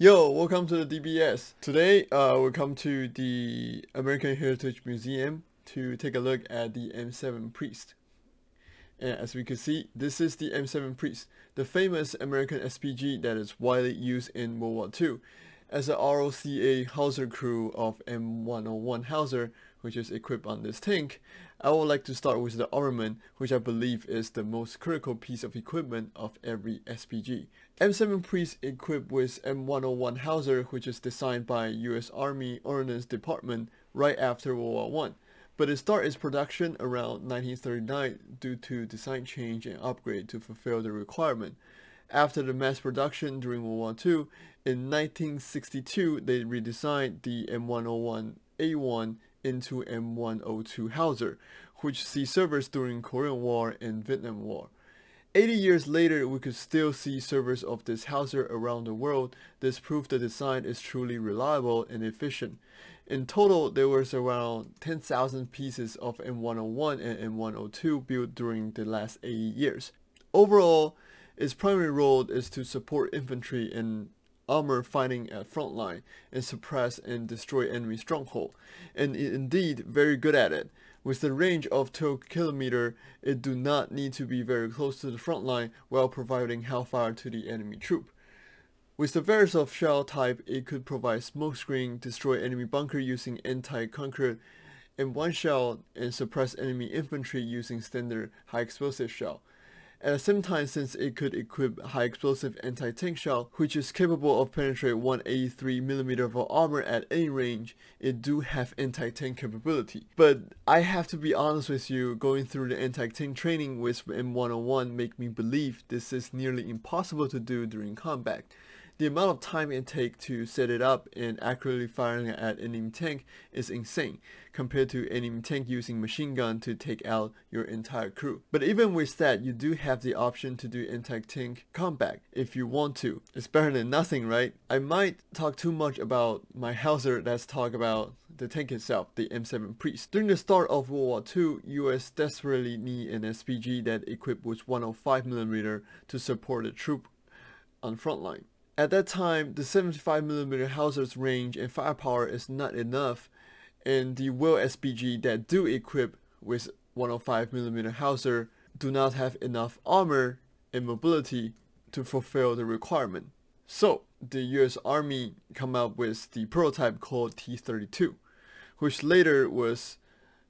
Yo, welcome to the DBS. Today, we come to the American Heritage Museum to take a look at the M7 Priest. And as we can see, this is the M7 Priest, the famous American SPG that is widely used in World War II. As a ROCA Hauser crew of M101 Hauser, which is equipped on this tank, I would like to start with the armament, which I believe is the most critical piece of equipment of every SPG. M7 Priest equipped with M101 Hauser, which is designed by US Army Ordnance Department right after World War I. But it started its production around 1939 due to design change and upgrade to fulfill the requirement. After the mass production during World War II, in 1962 they redesigned the M101A1 into M102 Hauser, which sees service during Korean War and Vietnam War. 80 years later, we could still see service of this Hauser around the world. This proves the design is truly reliable and efficient. In total, there was around 10,000 pieces of M101 and M102 built during the last 80 years. Overall, its primary role is to support infantry and armor fighting at frontline and suppress and destroy enemy stronghold, and indeed very good at it. With the range of 12 km, it do not need to be very close to the front line while providing hellfire to the enemy troop. With the various of shell type, it could provide smoke screen, destroy enemy bunker using anti-concrete M1 shell, and suppress enemy infantry using standard high explosive shell. At the same time, since it could equip high explosive anti-tank shell, which is capable of penetrating 183mm of armor at any range, it do have anti-tank capability. But I have to be honest with you, going through the anti-tank training with M101 make me believe this is nearly impossible to do during combat. The amount of time it takes to set it up and accurately firing at enemy tank is insane, compared to enemy tank using machine gun to take out your entire crew. But even with that, you do have the option to do anti-tank combat if you want to. It's better than nothing, right? I might talk too much about my Hauser. Let's talk about the tank itself, the M7 Priest. During the start of World War II, US desperately need an SPG that equipped with 105mm to support the troop on frontline. At that time, the 75mm Hauser's range and firepower is not enough, and the Will SPG that do equip with 105mm Hauser do not have enough armor and mobility to fulfill the requirement. So, the US Army come up with the prototype called T-32, which later was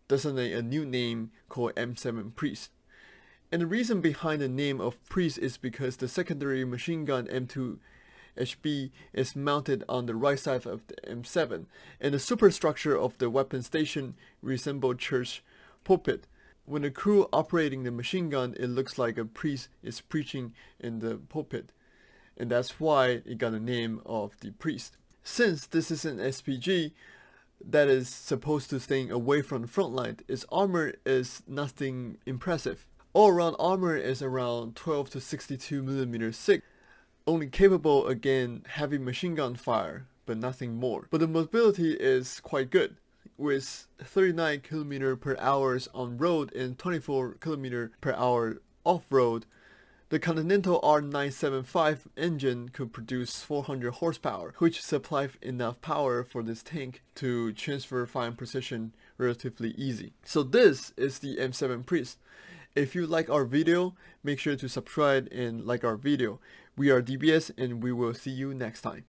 designated a new name called M7 Priest. And the reason behind the name of Priest is because the secondary machine gun M2 HB is mounted on the right side of the M7, and the superstructure of the weapon station resembles church pulpit. When the crew operating the machine gun, it looks like a priest is preaching in the pulpit, and that's why it got the name of the priest. Since this is an SPG that is supposed to stay away from the front line, its armor is nothing impressive. All around armor is around 12 to 62mm thick, only capable against heavy machine gun fire, but nothing more. But the mobility is quite good, with 39 km per hour on road and 24 km per hour off-road. The Continental R975 engine could produce 400 horsepower, which supplies enough power for this tank to transfer fine precision relatively easy. So this is the M7 Priest. If you like our video, make sure to subscribe and like our video. We are DBS, and we will see you next time.